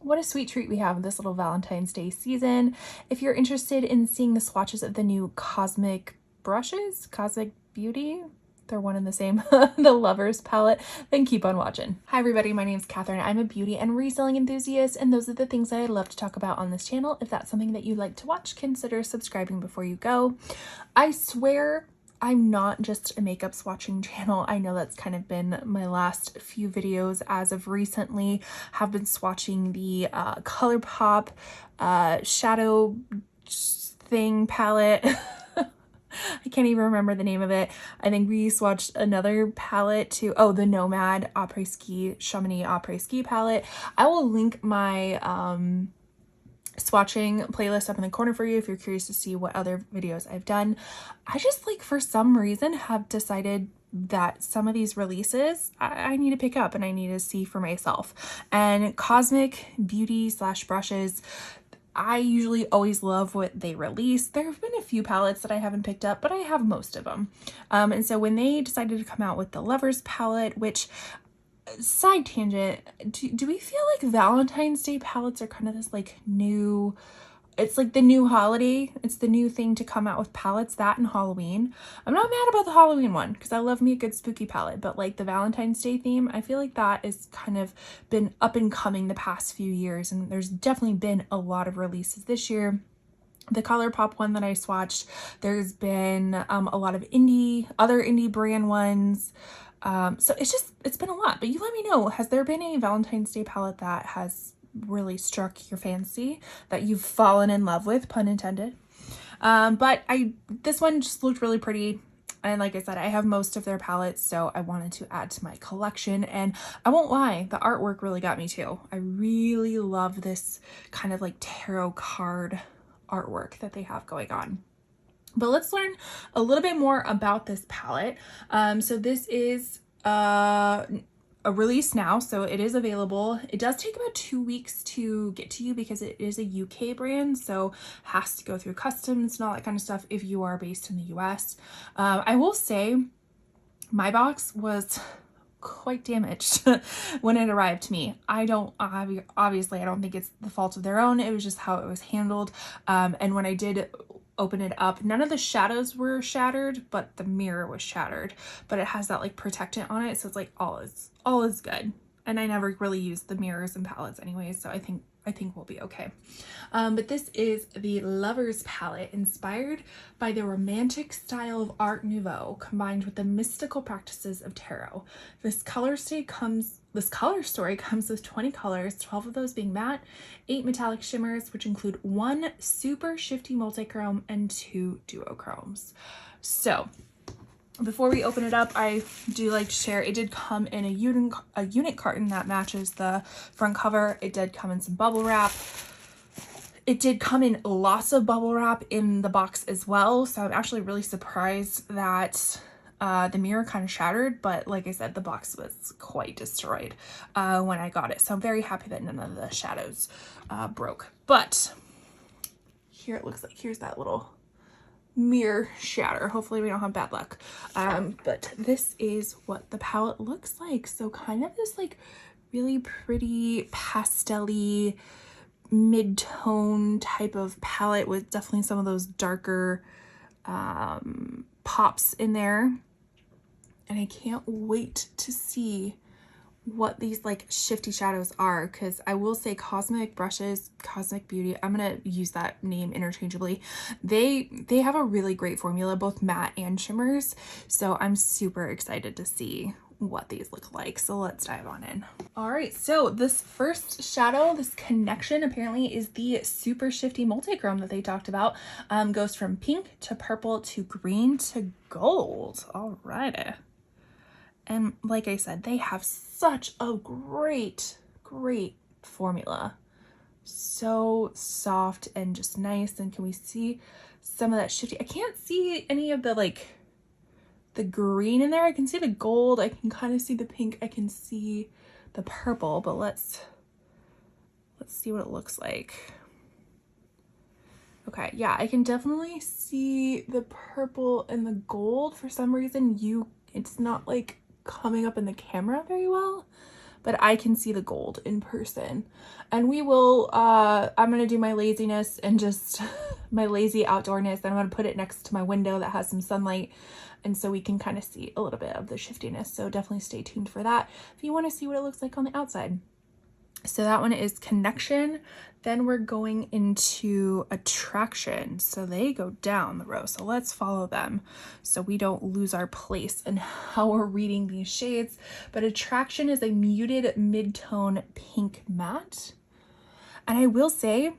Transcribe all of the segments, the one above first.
what a sweet treat we have this little Valentine's Day season. If you're interested in seeing the swatches of the new Cosmic brushes, Cosmic Beauty, they're one and the same, the Lovers palette, then keep on watching. Hi everybody, my name is Catherine. I'm a beauty and reselling enthusiast, and those are the things that I love to talk about on this channel. If that's something that you like to watch, consider subscribing before you go. I swear I'm not just a makeup swatching channel. I know that's kind of been my last few videos as of recently. Have been swatching the ColourPop shadow thing palette. I can't even remember the name of it. I think we swatched another palette too. Oh, the Nomad Après Ski, Chamonix Après Ski palette. I will link my swatching playlist up in the corner for you if you're curious to see what other videos I've done. I just, like, for some reason have decided that some of these releases I need to pick up and I need to see for myself. And Cosmic Beauty / brushes, I usually always love what they release. There have been a few palettes that I haven't picked up, but I have most of them. And so when they decided to come out with the Lovers palette, which, side tangent, do we feel like Valentine's Day palettes are kind of this like new, it's like the new holiday, it's the new thing to come out with palettes, that and Halloween. I'm not mad about the Halloween one because I love me a good spooky palette, but like the Valentine's Day theme, I feel like that is kind of been up and coming the past few years, and there's definitely been a lot of releases this year. The ColourPop one that I swatched, there's been a lot of other indie brand ones. So it's been a lot, but you let me know, has there been a Valentine's Day palette that has really struck your fancy, that you've fallen in love with, pun intended? But this one just looked really pretty. And like I said, I have most of their palettes, so I wanted to add to my collection. And I won't lie, the artwork really got me too. I really love this kind of like tarot card artwork that they have going on. But let's learn a little bit more about this palette. So this is a release now, so it is available. It does take about 2 weeks to get to you because it is a UK brand, so has to go through customs and all that kind of stuff if you are based in the US. I will say my box was quite damaged when it arrived to me. Obviously I don't think it's the fault of their own, it was just how it was handled. And when I did open it up, none of the shadows were shattered, but the mirror was shattered. But it has that like protectant on it, so it's like all is good. And I never really used the mirrors and palettes anyway, so I think we'll be okay. But this is the Lovers palette, inspired by the romantic style of Art Nouveau combined with the mystical practices of tarot. This color story comes with 20 colors, 12 of those being matte, 8 metallic shimmers, which include 1 super shifty multi-chrome and 2 duochromes. So before we open it up, I do like to share, it did come in a unit carton that matches the front cover. It did come in some bubble wrap. It did come in lots of bubble wrap in the box as well. So I'm actually really surprised that the mirror kind of shattered, but like I said, the box was quite destroyed when I got it. So I'm very happy that none of the shadows broke. But here it looks like, here's that little mirror shatter. Hopefully we don't have bad luck. But this is what the palette looks like. So kind of this like really pretty pastel-y mid-tone type of palette with definitely some of those darker pops in there. And I can't wait to see what these like shifty shadows are, because I will say Cosmic brushes, Cosmic Beauty, I'm gonna use that name interchangeably, they have a really great formula, both matte and shimmers, so I'm super excited to see what these look like. So let's dive on in. All right, so this first shadow, this connection, apparently is the super shifty multi-chrome that they talked about. Goes from pink to purple to green to gold. All righty. And like I said, they have such a great formula. So soft and just nice. And can we see some of that shifty? I can't see any of the like the green in there. I can see the gold. I can kind of see the pink. I can see the purple, but let's see what it looks like. Okay, yeah, I can definitely see the purple and the gold. For some reason, it's not like coming up in the camera very well, but I can see the gold in person. And we will, I'm going to do my laziness and just my lazy outdoorness. And I'm going to put it next to my window that has some sunlight. And so we can kind of see a little bit of the shiftiness. So definitely stay tuned for that if you want to see what it looks like on the outside. So that one is connection. Then we're going into attraction. So they go down the row. So let's follow them so we don't lose our place in how we're reading these shades. But attraction is a muted mid-tone pink matte. And I will say,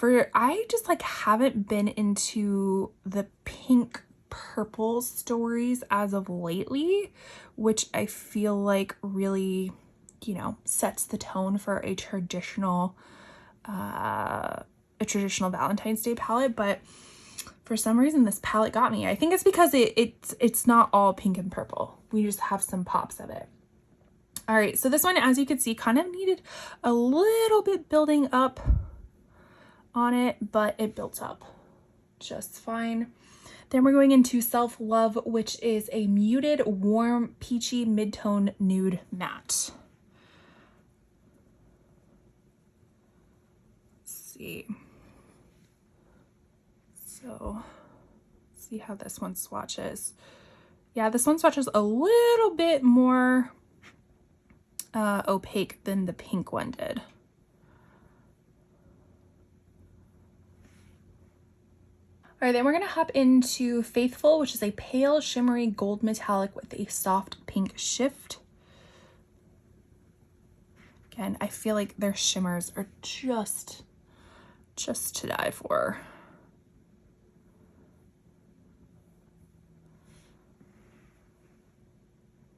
I just like haven't been into the pink purple stories as of lately, which I feel like really, you know, sets the tone for a traditional Valentine's Day palette. But for some reason this palette got me. I think it's because it's not all pink and purple. We just have some pops of it. All right, so this one, as you can see, kind of needed a little bit building up on it, but it built up just fine. Then we're going into Self-Love, which is a muted, warm, peachy, mid-tone nude matte. See. So see how this one swatches. Yeah, this one swatches a little bit more opaque than the pink one did. All right, then we're gonna hop into Faithful, which is a pale shimmery gold metallic with a soft pink shift. Again, I feel like their shimmers are just to die for.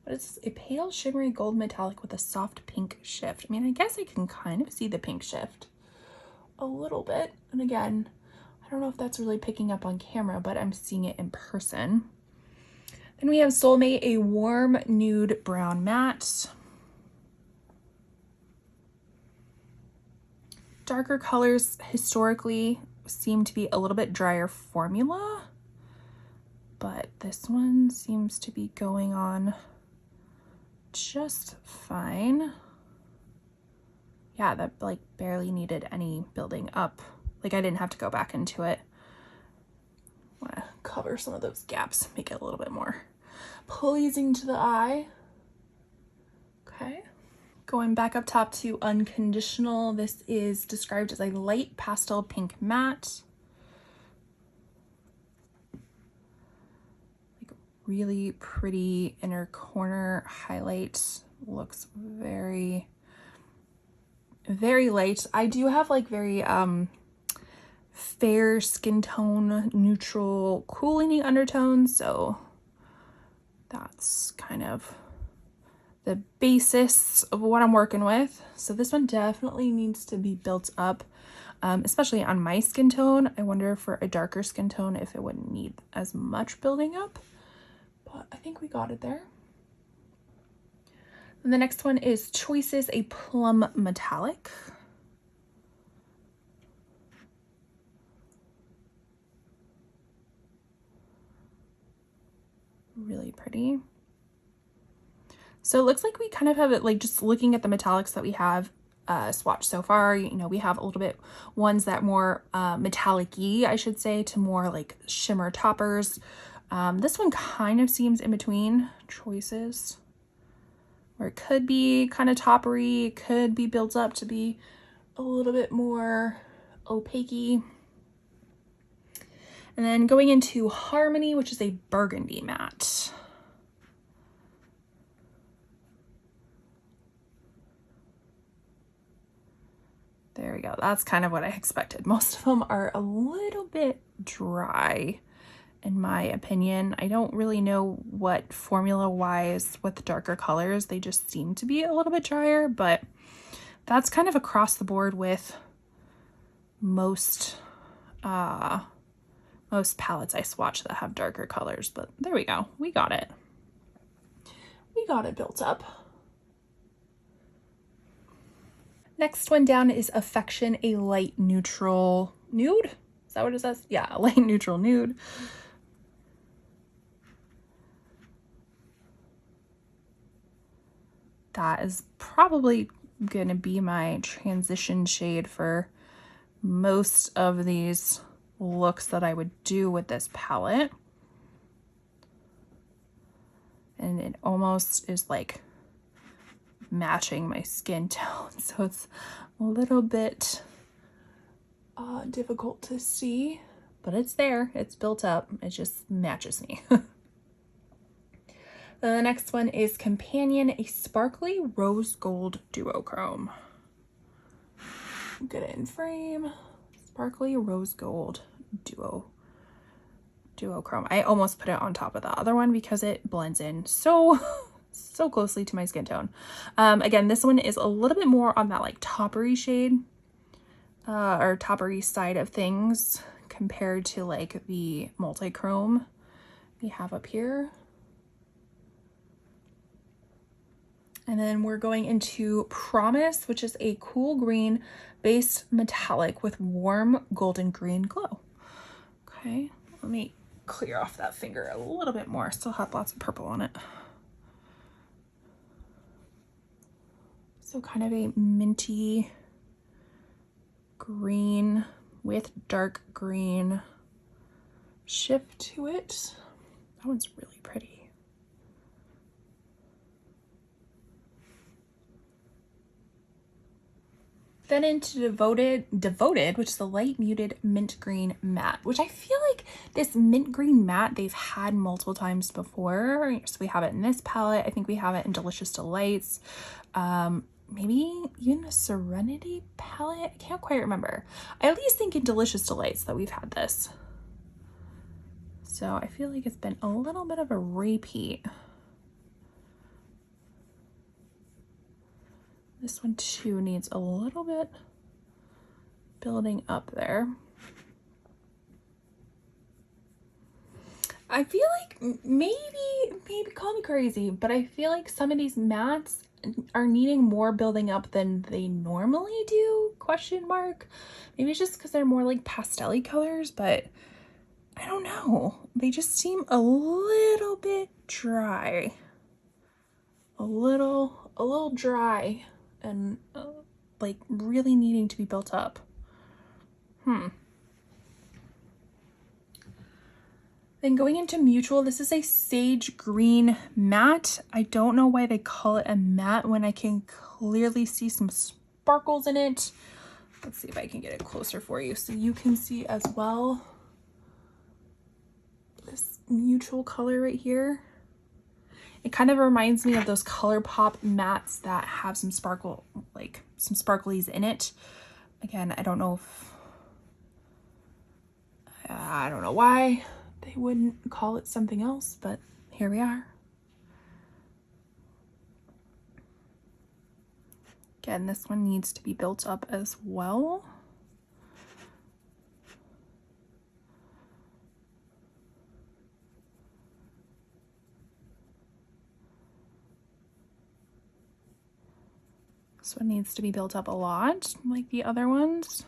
But it's a pale shimmery gold metallic with a soft pink shift. I mean, I guess I can kind of see the pink shift a little bit. And again, I don't know if that's really picking up on camera, but I'm seeing it in person. Then we have Soulmate, a warm nude brown matte. Darker colors historically seem to be a little bit drier formula, but this one seems to be going on just fine. Yeah, that like barely needed any building up. Like I didn't have to go back into it. I want to cover some of those gaps, make it a little bit more pleasing to the eye. Okay. Going back up top to Unconditional, this is described as a light pastel pink matte. Like really pretty inner corner highlight. Looks very, very light. I do have like very fair skin tone, neutral, cooling undertones, so that's kind of the basis of what I'm working with. So this one definitely needs to be built up, especially on my skin tone. I wonder for a darker skin tone if it wouldn't need as much building up, but I think we got it there. And the next one is Choices, a plum metallic. Really pretty. So it looks like we kind of have it, like just looking at the metallics that we have swatched so far, you know, we have a little bit ones that more metallic-y, I should say, to more like shimmer toppers. This one kind of seems in between Choices, where it could be kind of toppery, could be built up to be a little bit more opaque-y. And then going into Harmony, which is a burgundy matte. There we go. That's kind of what I expected. Most of them are a little bit dry, in my opinion. I don't really know what formula-wise with darker colors. They just seem to be a little bit drier, but that's kind of across the board with most palettes I swatch that have darker colors. But there we go. We got it. We got it built up. Next one down is Affection, a light neutral nude. Is that what it says? Yeah, a light neutral nude. that is probably gonna be my transition shade for most of these looks that I would do with this palette. And it almost is like matching my skin tone, so it's a little bit difficult to see, but it's there, it's built up, it just matches me. The next one is Companion, a sparkly rose gold duochrome. Get it in frame. Sparkly rose gold duochrome. I almost put it on top of the other one because it blends in so closely to my skin tone. Again, this one is a little bit more on that like toppery shade or toppery side of things compared to like the multi-chrome we have up here. And then we're going into Promise, which is a cool green based metallic with warm golden green glow. Okay, let me clear off that finger a little bit more. Still have lots of purple on it. So kind of a minty green with dark green shift to it. That one's really pretty. Then into Devoted, which is the light muted mint green matte, which I feel like this mint green matte they've had multiple times before. So we have it in this palette. I think we have it in Delicious Delights. Maybe even a Serenity palette. I can't quite remember. I at least think in Delicious Delights that we've had this. So I feel like it's been a little bit of a repeat. This one too needs a little bit building up there. I feel like maybe call me crazy, but I feel like some of these mattes are needing more building up than they normally do, question mark. Maybe it's just because they're more like pastel-y colors, but I don't know. They just seem a little bit dry. A little dry. And like really needing to be built up. Then going into Mutual, this is a sage green matte. I don't know why they call it a matte when I can clearly see some sparkles in it. Let's see if I can get it closer for you so you can see as well. This Mutual color right here. It kind of reminds me of those ColourPop mattes that have some sparkle, like some sparklies in it. Again, I don't know why they wouldn't call it something else, but here we are. Again, this one needs to be built up as well. This one needs to be built up a lot, like the other ones.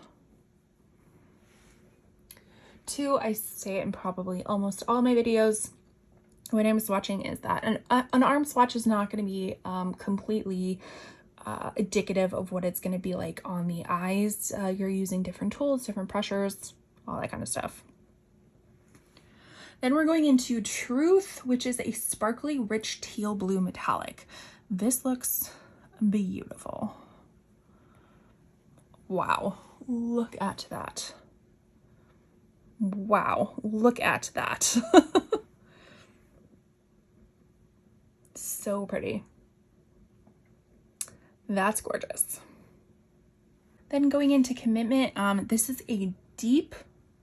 Two, I say it in probably almost all my videos when I'm swatching, is that an arm swatch is not going to be completely indicative of what it's going to be like on the eyes. You're using different tools, different pressures, all that kind of stuff. Then we're going into Truth, which is a sparkly, rich teal blue metallic. This looks beautiful. Wow, look at that. Wow, look at that. So pretty. That's gorgeous. Then going into Commitment, this is a deep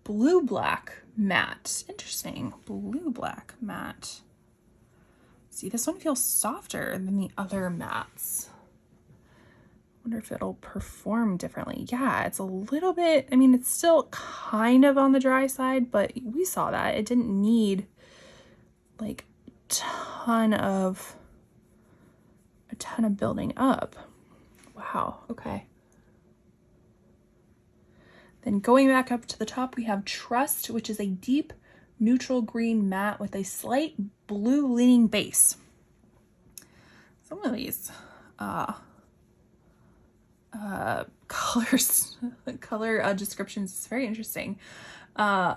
blue-black matte. Interesting, blue-black matte. See, this one feels softer than the other mattes. Wonder if it'll perform differently. Yeah, it's a little bit, I mean, it's still kind of on the dry side, but we saw that. It didn't need like a ton of building up. Wow, okay. Then going back up to the top, we have Trust, which is a deep neutral green matte with a slight blue leaning base. Some of these colors, color descriptions. It's very interesting. I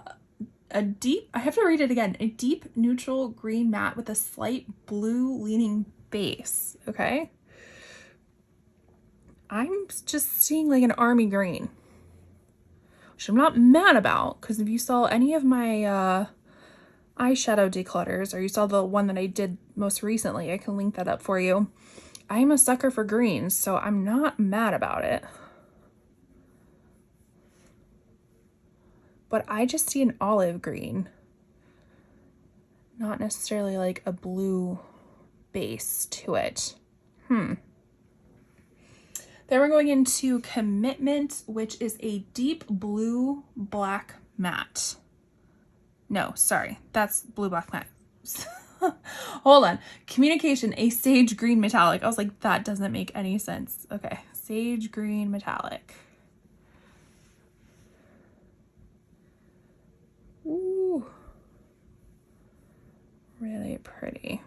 have to read it again. A deep neutral green matte with a slight blue leaning base. Okay. I'm just seeing like an army green, which I'm not mad about, because if you saw any of my eyeshadow declutters, or you saw the one that I did most recently, I can link that up for you. I'm a sucker for greens, so I'm not mad about it. But I just see an olive green, not necessarily like a blue base to it. Then we're going into Commitment, which is a deep blue black matte. No, sorry, that's blue black matte. Hold on. Communication, a sage green metallic. I was like, that doesn't make any sense. Okay, sage green metallic. Ooh, really pretty.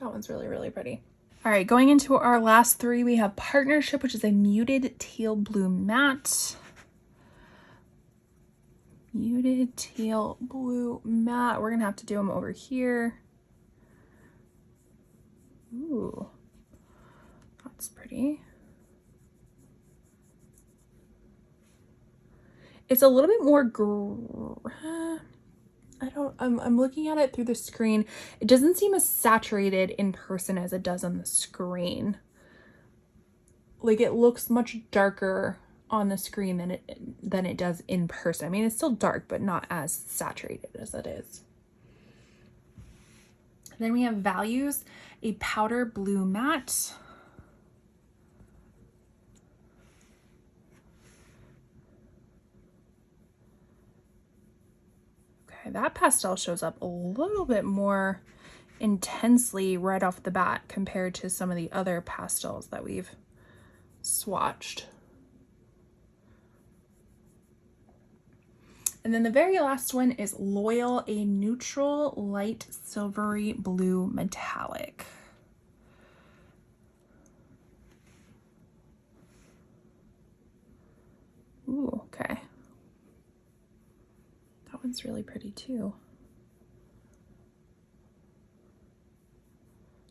That one's really, really pretty. All right, going into our last three, we have Partnership, which is a muted teal blue matte. Muted teal blue matte. We're gonna have to do them over here. Ooh, that's pretty. It's a little bit more I'm looking at it through the screen. It doesn't seem as saturated in person as it does on the screen. Like, it looks much darker on the screen than it does in person. I mean, it's still dark, but not as saturated as it is. Then we have Values, a powder blue matte. Okay, that pastel shows up a little bit more intensely right off the bat compared to some of the other pastels that we've swatched. And then the very last one is Loyal, a neutral light silvery blue metallic. Ooh, okay. That one's really pretty too.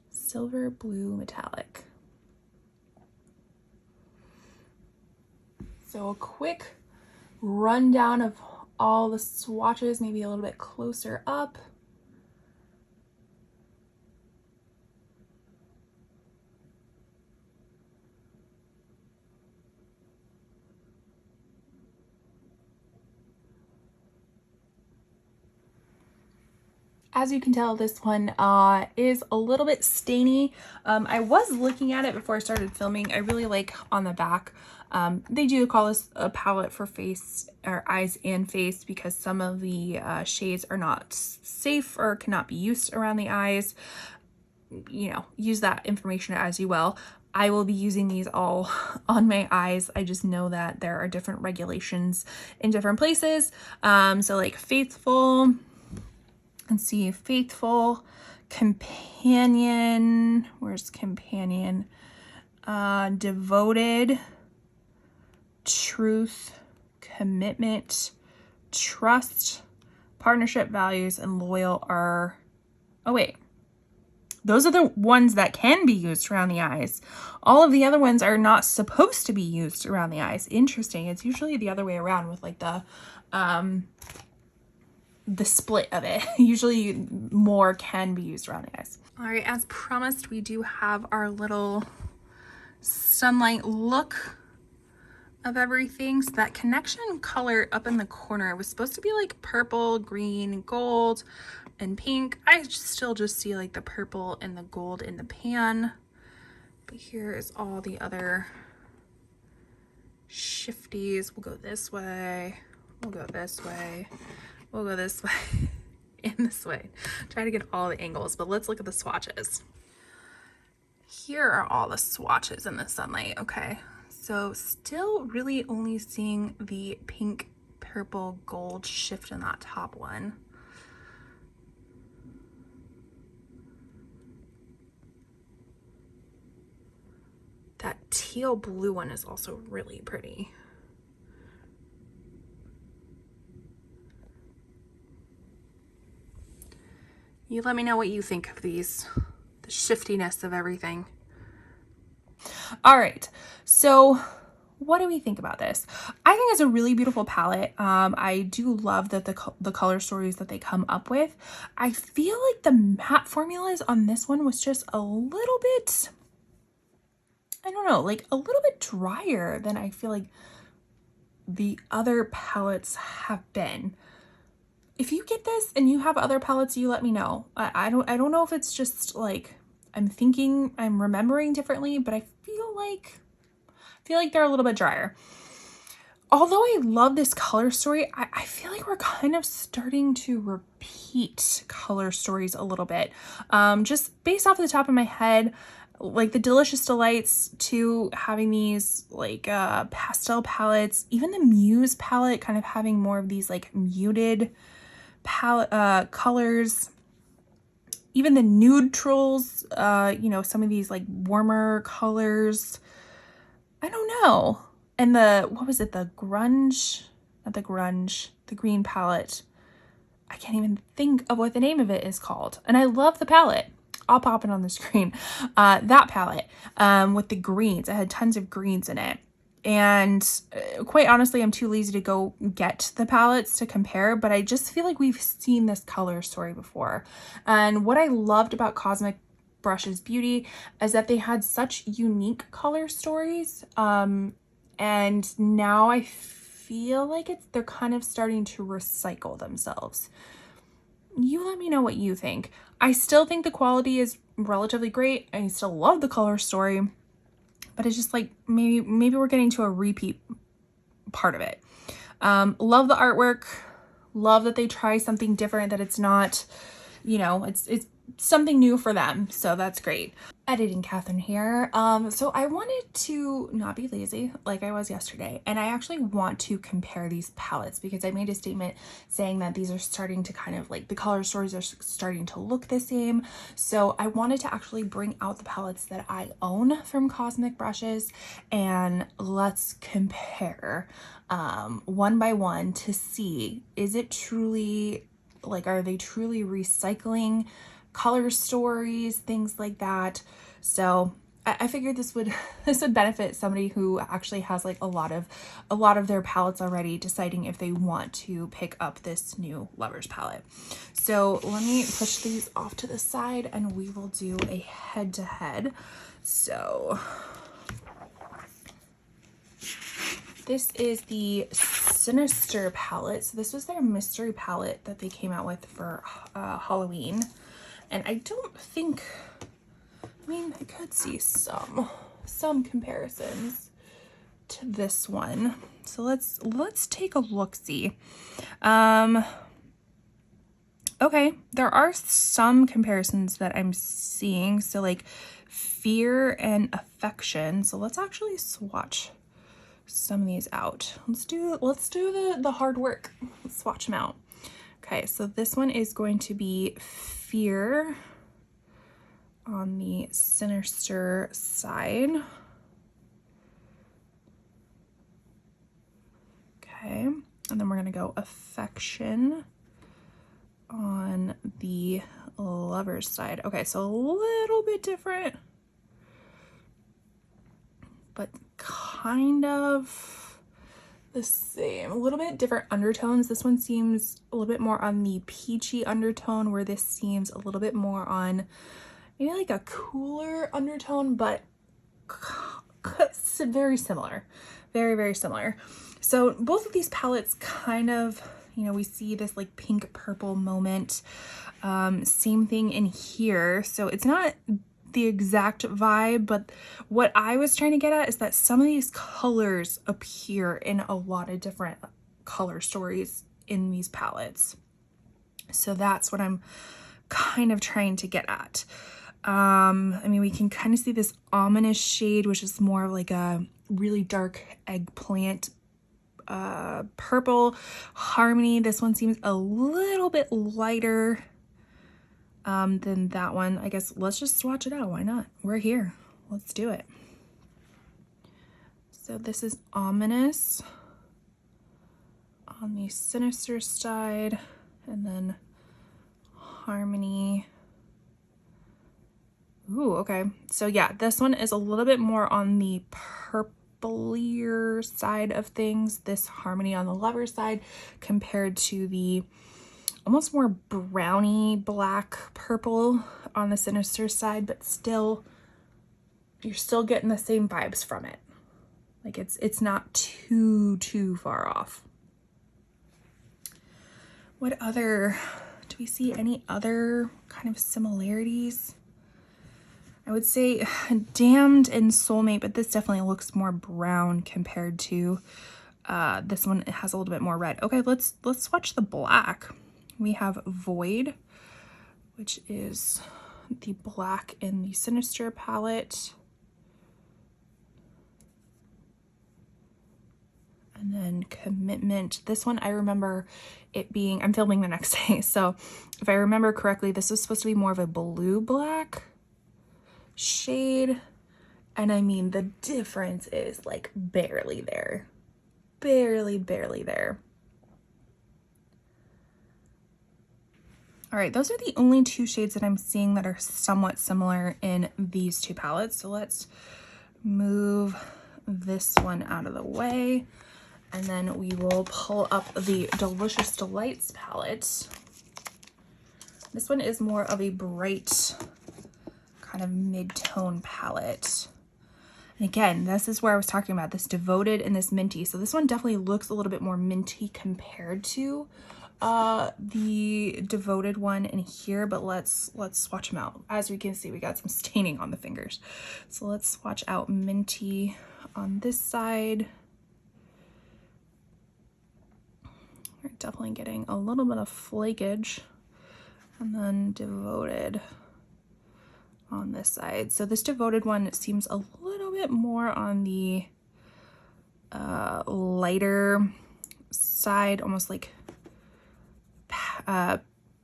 Silver blue metallic. So a quick rundown of all the swatches, maybe a little bit closer up. As you can tell, this one is a little bit stainy. I was looking at it before I started filming. I really like on the back. They do call this a palette for face or eyes and face because some of the shades are not safe or cannot be used around the eyes. You know, use that information as you will. I will be using these all on my eyes. I just know that there are different regulations in different places. So like Faithful, let's see, Faithful, Companion, where's Companion? Devoted, Truth, Commitment, Trust, Partnership, Values, and Loyal are, oh wait, those are the ones that can be used around the eyes. All of the other ones are not supposed to be used around the eyes. Interesting. It's usually the other way around with like the split of it. Usually more can be used around the eyes. All right, as promised, we do have our little sunlight look of everything. So that connection color up in the corner was supposed to be like purple, green, gold, and pink. I still just see like the purple and the gold in the pan. But here is all the other shifties. We'll go this way. We'll go this way. We'll go this way and this way. Try to get all the angles, but let's look at the swatches. Here are all the swatches in the sunlight. Okay, so still really only seeing the pink purple gold shift in that top one. That teal blue one is also really pretty. You let me know what you think of these, the shiftiness of everything. All right, so what do we think about this? I think it's a really beautiful palette. I do love that the color stories that they come up with. I feel like the matte formulas on this one was just a little bit, I don't know, like a little bit drier than I feel like the other palettes have been. If you get this and you have other palettes, you let me know. I don't know if it's just like I'm remembering differently, but I feel like they're a little bit drier. Although I love this color story, I feel like we're kind of starting to repeat color stories a little bit. Just based off the top of my head, like the Delicious Delights to having these like pastel palettes, even the Muse palette kind of having more of these like muted palette colors, even the neutrals, you know, some of these like warmer colors. I don't know. And what was it? The grunge, not the grunge, the green palette. I can't even think of what the name of it is called. And I love the palette. I'll pop it on the screen. That palette with the greens. It had tons of greens in it. And quite honestly, I'm too lazy to go get the palettes to compare, but I just feel like we've seen this color story before. And what I loved about Cosmic Brush's beauty is that they had such unique color stories. And now I feel like they're kind of starting to recycle themselves. You let me know what you think. I still think the quality is relatively great. I still love the color story, but it's just like maybe we're getting to a repeat part of it. Love the artwork. Love that they try something different, that it's not, you know, it's something new for them. So that's great. Editing Catherine here. So I wanted to not be lazy like I was yesterday, and I actually want to compare these palettes because I made a statement saying that these are starting to kind of like the color stories are starting to look the same. So I wanted to actually bring out the palettes that I own from Cosmic Brushes, and let's compare one by one to see, is it truly like, are they truly recycling color stories, things like that. So I figured this would benefit somebody who actually has like a lot of their palettes already, deciding if they want to pick up this new Lovers palette. So let me push these off to the side and we will do a head-to-head. So this is the Sinister palette. So this was their mystery palette that they came out with for Halloween. And I don't think, I mean, I could see some comparisons to this one. So let's take a look-see. Okay, there are some comparisons that I'm seeing. So like Fear and Affection. So let's actually swatch some of these out. Let's do the hard work. Let's swatch them out. Okay, so this one is going to be Fear on the Sinister side. Okay, and then we're gonna go Affection on the Lovers side. Okay, so a little bit different, but kind of the same. A little bit different undertones. This one seems a little bit more on the peachy undertone, where this seems a little bit more on maybe like a cooler undertone, but very similar. Very, very similar. So both of these palettes kind of, you know, we see this like pink purple moment. Same thing in here. So it's not the exact vibe, but what I was trying to get at is that some of these colors appear in a lot of different color stories in these palettes. So that's what I'm kind of trying to get at. I mean, we can kind of see this ominous shade, which is more of like a really dark eggplant purple Harmony. This one seems a little bit lighter than that one. I guess let's just swatch it out. Why not? We're here. Let's do it. So this is Ominous on the Sinister side, and then Harmony. Ooh, okay. So yeah, this one is a little bit more on the purplier side of things, this Harmony on the Lover side, compared to the almost more browny black purple on the Sinister side, but still, you're still getting the same vibes from it. Like it's not too far off. What other, do we see any other kind of similarities? I would say Damned and Soulmate, but this definitely looks more brown compared to this one. It has a little bit more red. Okay, let's swatch the black. We have Void, which is the black in the Sinister palette. And then Commitment. This one, I remember it being, I'm filming the next day, so if I remember correctly, this was supposed to be more of a blue black shade. And I mean, the difference is like barely there. Barely there. All right, those are the only two shades that I'm seeing that are somewhat similar in these two palettes. So let's move this one out of the way. And then we will pull up the Delicious Delights palette. This one is more of a bright kind of mid-tone palette. And again, this is where I was talking about this Devoted and this Minty. So this one definitely looks a little bit more minty compared to the Devoted one in here, but let's swatch them out. As we can see, we got some staining on the fingers. So let's swatch out Minty on this side. We're definitely getting a little bit of flakage, and then Devoted on this side. So this Devoted one seems a little bit more on the lighter side, almost like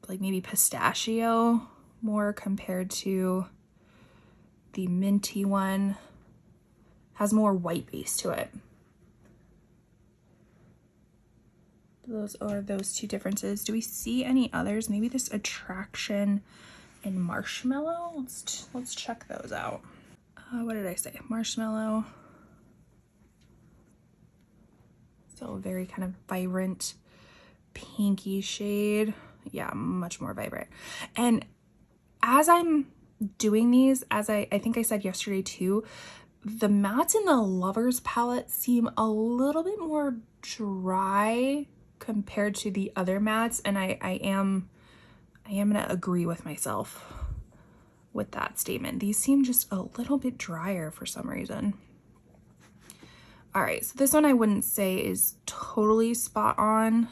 maybe pistachio more compared to the Minty one. Has more white base to it. Those are those two differences. Do we see any others? Maybe this Attraction and Marshmallow. Let's check those out. What did I say? Marshmallow. So a very kind of vibrant pinky shade. Yeah, much more vibrant. And as I'm doing these, as I think I said yesterday too, the mattes in the Lovers palette seem a little bit more dry compared to the other mattes, and I am gonna agree with myself with that statement. These seem just a little bit drier for some reason. All right, so this one I wouldn't say is totally spot on,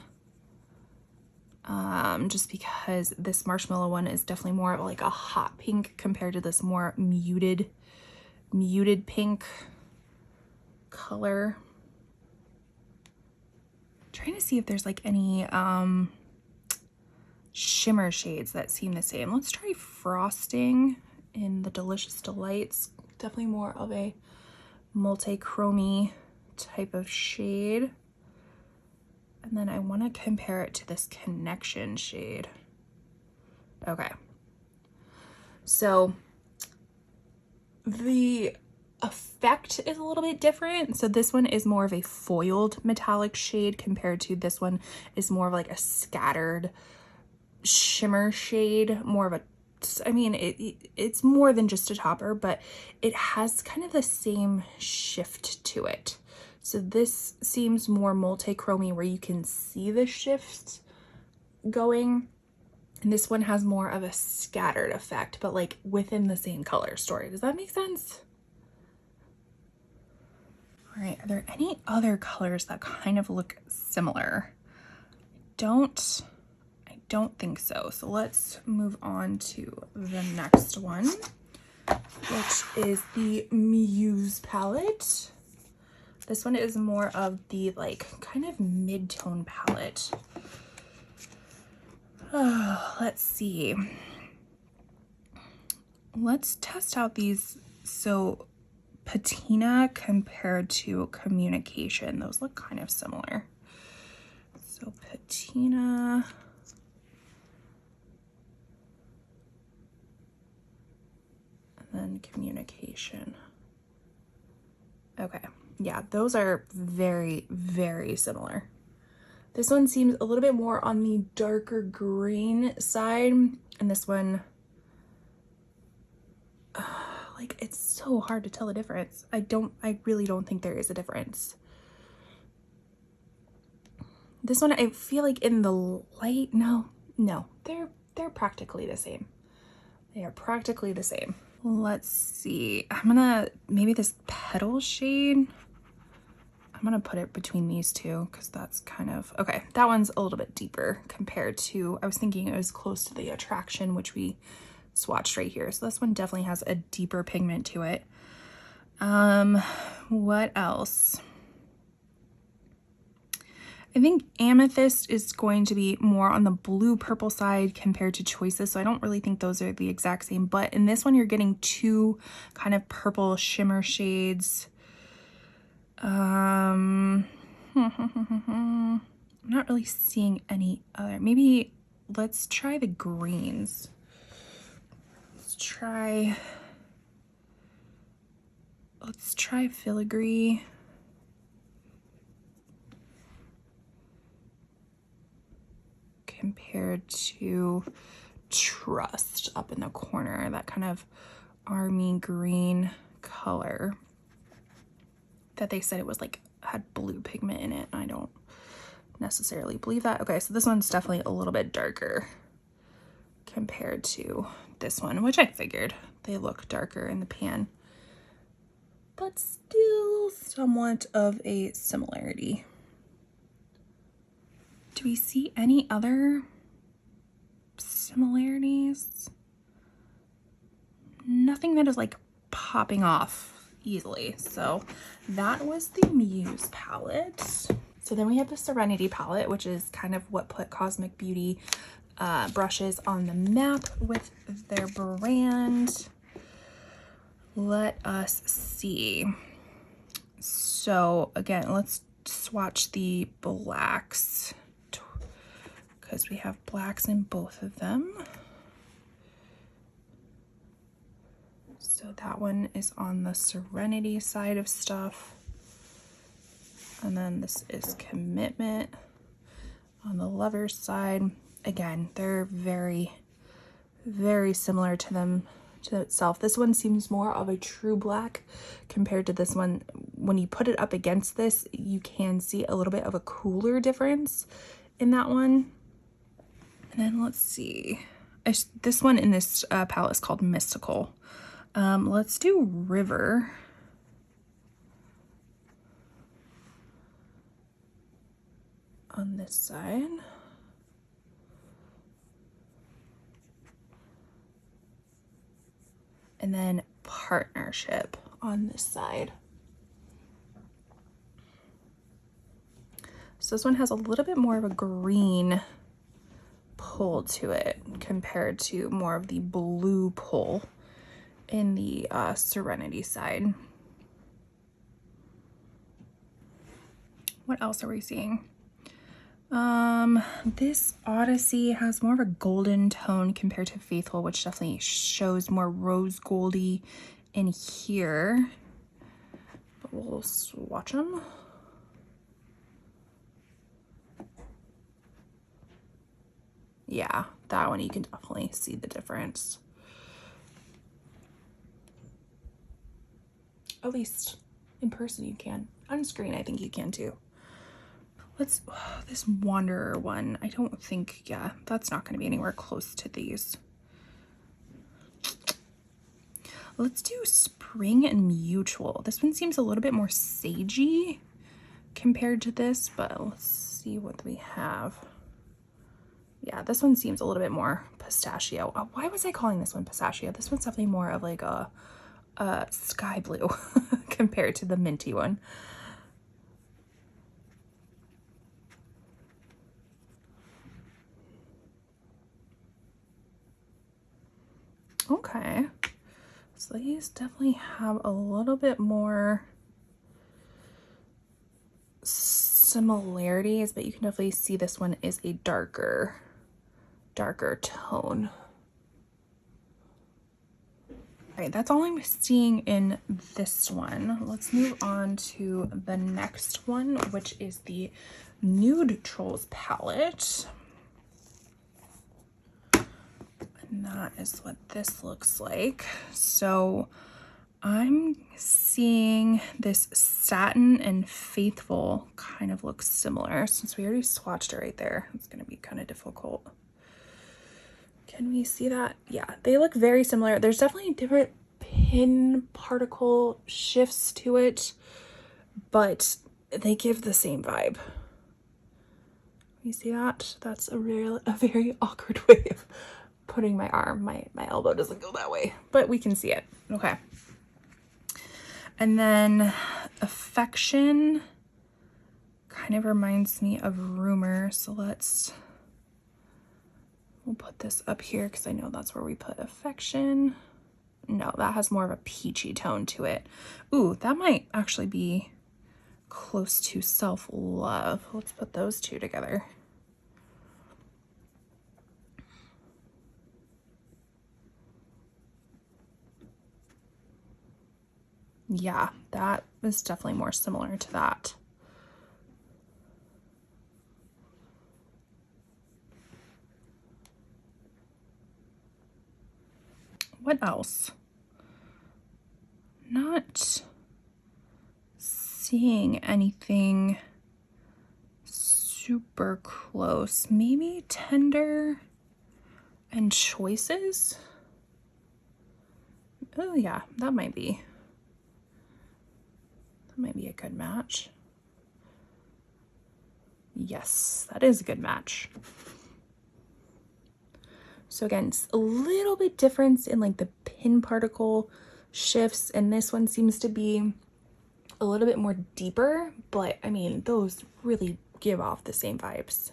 just because this Marshmallow one is definitely more of like a hot pink compared to this more muted pink color. Trying to see if there's like any shimmer shades that seem the same. Let's try Frosting in the Delicious Delights. Definitely more of a multi-chromey type of shade. And then I want to compare it to this Connection shade. Okay. So the effect is a little bit different. So this one is more of a foiled metallic shade compared to this one is more of like a scattered shimmer shade, more of a, I mean, it's more than just a topper, but it has kind of the same shift to it. So this seems more multi-chromey where you can see the shifts going. And this one has more of a scattered effect, but like within the same color story. Does that make sense? All right, are there any other colors that kind of look similar? I don't think so. So let's move on to the next one, which is the Muse palette. This one is more of the like kind of mid-tone palette. Oh, let's see. Let's test out these. So patina compared to communication, those look kind of similar. So patina. And then communication. Okay, yeah, those are very, very similar. This one seems a little bit more on the darker green side, and this one, like, it's so hard to tell the difference. I really don't think there is a difference. This one, I feel like in the light, no, they're practically the same. They are practically the same. Let's see, I'm gonna, maybe this petal shade, I'm gonna put it between these two because that's kind of, okay, that one's a little bit deeper compared to, I was thinking it was close to the Attraction, which we swatched right here. So this one definitely has a deeper pigment to it. What else? I think Amethyst is going to be more on the blue purple side compared to Choices, so I don't really think those are the exact same, but in this one you're getting two kind of purple shimmer shades. I'm not really seeing any other. Maybe let's try the greens. Let's try filigree. Compared to Trust up in the corner, that kind of army green color that they said it was like had blue pigment in it. I don't necessarily believe that. Okay, so this one's definitely a little bit darker compared to this one, which I figured they look darker in the pan, but still somewhat of a similarity. Do we see any other similarities? Nothing that is like popping off easily. So that was the Muse palette. So then we have the Serenity palette, which is kind of what put Cosmic Beauty brushes on the map with their brand. Let us see. So again, let's swatch the blacks, because we have blacks in both of them. So that one is on the Serenity side of stuff. And then this is Commitment on the Lovers side. Again, they're very, very similar to itself. This one seems more of a true black compared to this one. When you put it up against this, you can see a little bit of a cooler difference in that one. And then let's see, this one in this palette is called Mystical. Let's do River. On this side. And then Partnership on this side. So this one has a little bit more of a green pull to it compared to more of the blue pull in the Serenity side. What else are we seeing? This Odyssey has more of a golden tone compared to Faithful, which definitely shows more rose goldy in here. But we'll swatch them. Yeah, that one you can definitely see the difference. At least in person you can. On screen I think you can too. Let's, this Wanderer one, I don't think, yeah, that's not going to be anywhere close to these. Let's do Spring and Mutual. This one seems a little bit more sagey compared to this, but let's see what we have. Yeah, this one seems a little bit more pistachio. Why was I calling this one pistachio? This one's definitely more of like a sky blue compared to the minty one. Okay. So these definitely have a little bit more similarities, but you can definitely see this one is a darker tone. All right, that's all I'm seeing in this one. Let's move on to the next one, which is the Nude Trolls palette. And that is what this looks like. So I'm seeing this Satin and Faithful kind of looks similar. Since we already swatched it right there, it's going to be kind of difficult. Can we see that? Yeah, they look very similar. There's definitely different pin particle shifts to it, but they give the same vibe. You see that? That's a very awkward way of putting my arm. My elbow doesn't go that way, but we can see it. Okay. And then Affection kind of reminds me of Rumor, so we'll put this up here because I know that's where we put Affection. No, that has more of a peachy tone to it. Ooh, that might actually be close to Self-Love. Let's put those two together. Yeah, that is definitely more similar to that. What else? Not seeing anything super close. Maybe Tender and Choices? Oh yeah, that might be a good match. Yes, that is a good match. So again, it's a little bit difference in like the pin particle shifts, and this one seems to be a little bit more deeper, but I mean, those really give off the same vibes.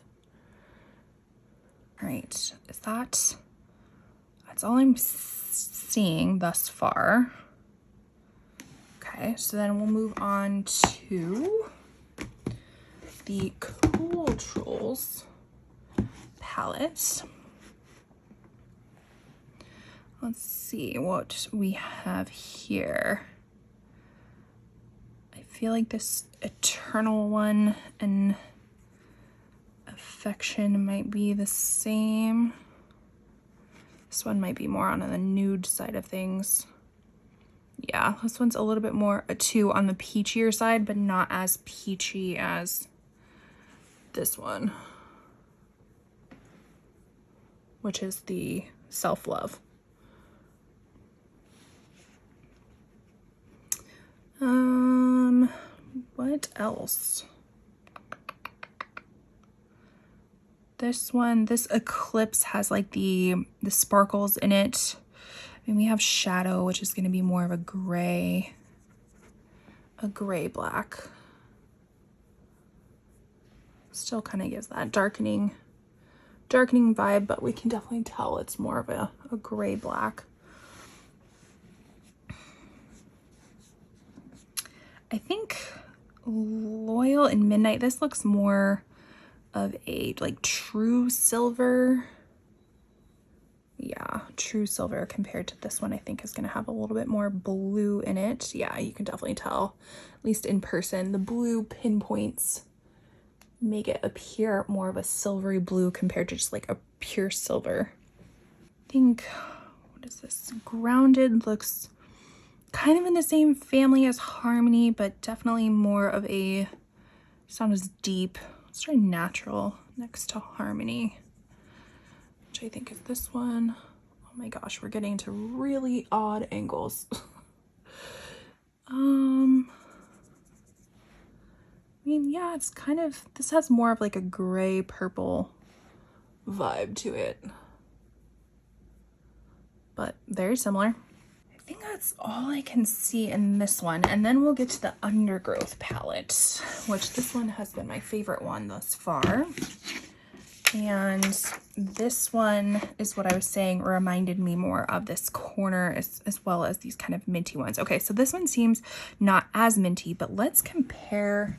All right, that's all I'm seeing thus far. Okay, so then we'll move on to the Cool Trolls palette. Let's see what we have here. I feel like this Eternal one and Affection might be the same. This one might be more on the nude side of things. Yeah, this one's a little bit more a 2 on the peachier side, but not as peachy as this one, which is the Self-Love. What else? This one, this Eclipse has like the sparkles in it. And we have Shadow, which is going to be more of a gray black. Still kind of gives that darkening vibe, but we can definitely tell it's more of a gray black. I think Loyal and Midnight, this looks more of a like true silver. Yeah, true silver compared to this one, I think is going to have a little bit more blue in it. Yeah, you can definitely tell, at least in person, the blue pinpoints make it appear more of a silvery blue compared to just like a pure silver. I think, what is this? Grounded looks kind of in the same family as Harmony, but definitely more of a, it's not as deep. Let's try Natural next to Harmony, which I think is this one. Oh my gosh, we're getting to really odd angles. I mean, yeah, it's kind of, this has more of like a gray purple vibe to it, but very similar. I think that's all I can see in this one, and then we'll get to the Undergrowth palette, which this one has been my favorite one thus far. And this one is what I was saying, reminded me more of this corner as well as these kind of minty ones. Okay, so this one seems not as minty, but let's compare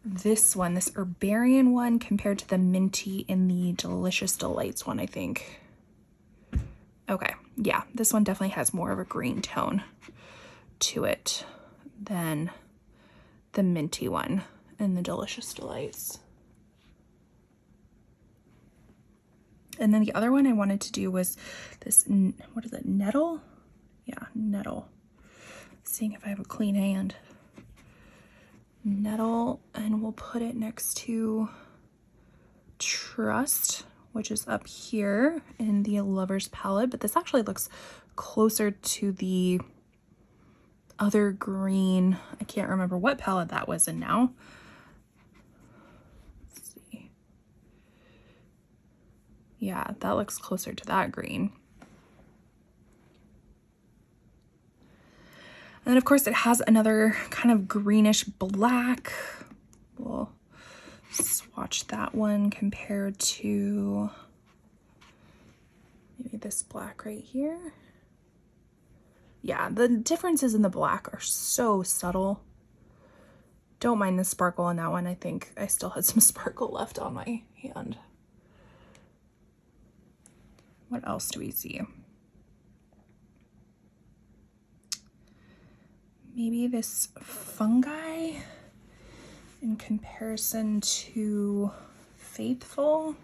this one, this Herbarian one, compared to the minty in the Delicious Delights one, I think. Okay, yeah, this one definitely has more of a green tone to it than the minty one in the Delicious Delights. And then the other one I wanted to do was this, what is it, nettle? Yeah, nettle. Seeing if I have a clean hand. Nettle, and we'll put it next to Trust, which is up here in the Lover's palette, but this actually looks closer to the other green. I can't remember what palette that was in now. Let's see. Yeah, that looks closer to that green. And then of course it has another kind of greenish black. We'll swatch that one compared to maybe this black right here. Yeah, the differences in the black are so subtle. Don't mind the sparkle on that one. I think I still had some sparkle left on my hand. What else do we see? Maybe this fungi in comparison to Faithful.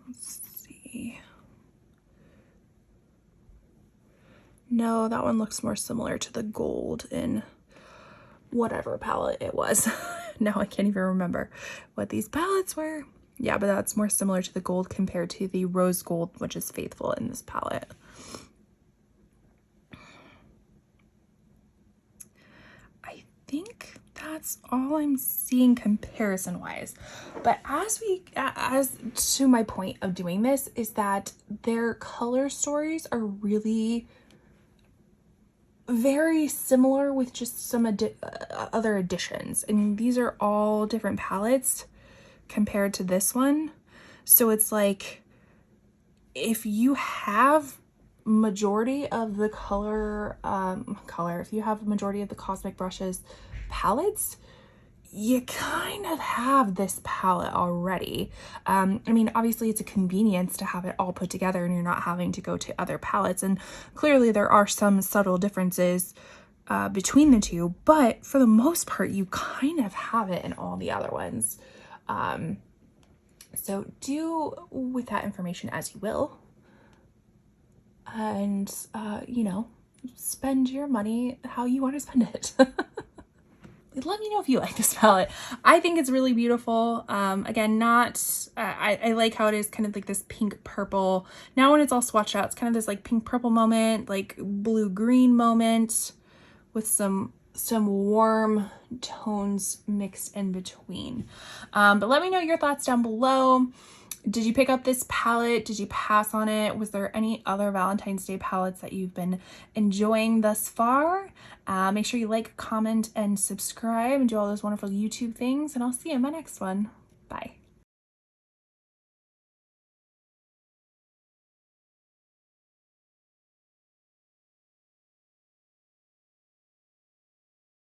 Let's see. No, that one looks more similar to the gold in whatever palette it was. Now I can't even remember what these palettes were. Yeah, but that's more similar to the gold compared to the rose gold, which is Faithful in this palette. I think that's all I'm seeing comparison wise. But as to my point of doing this is that their color stories are really very similar with just some other additions. I mean, these are all different palettes compared to this one. So it's like, if you have majority of the if you have a majority of the Cosmic Brushes palettes, you kind of have this palette already. I mean, obviously it's a convenience to have it all put together and you're not having to go to other palettes. And clearly there are some subtle differences between the two, but for the most part, you kind of have it in all the other ones. So do with that information as you will. And, you know, spend your money how you want to spend it. Let me know if you like this palette. I think it's really beautiful. Again, I like how it is kind of like this pink purple. Now when it's all swatched out, it's kind of this like pink purple moment, like blue green moment with some warm tones mixed in between. But let me know your thoughts down below. Did you pick up this palette? Did you pass on it? Was there any other Valentine's Day palettes that you've been enjoying thus far? Make sure you like, comment, and subscribe and do all those wonderful YouTube things, and I'll see you in my next one. Bye.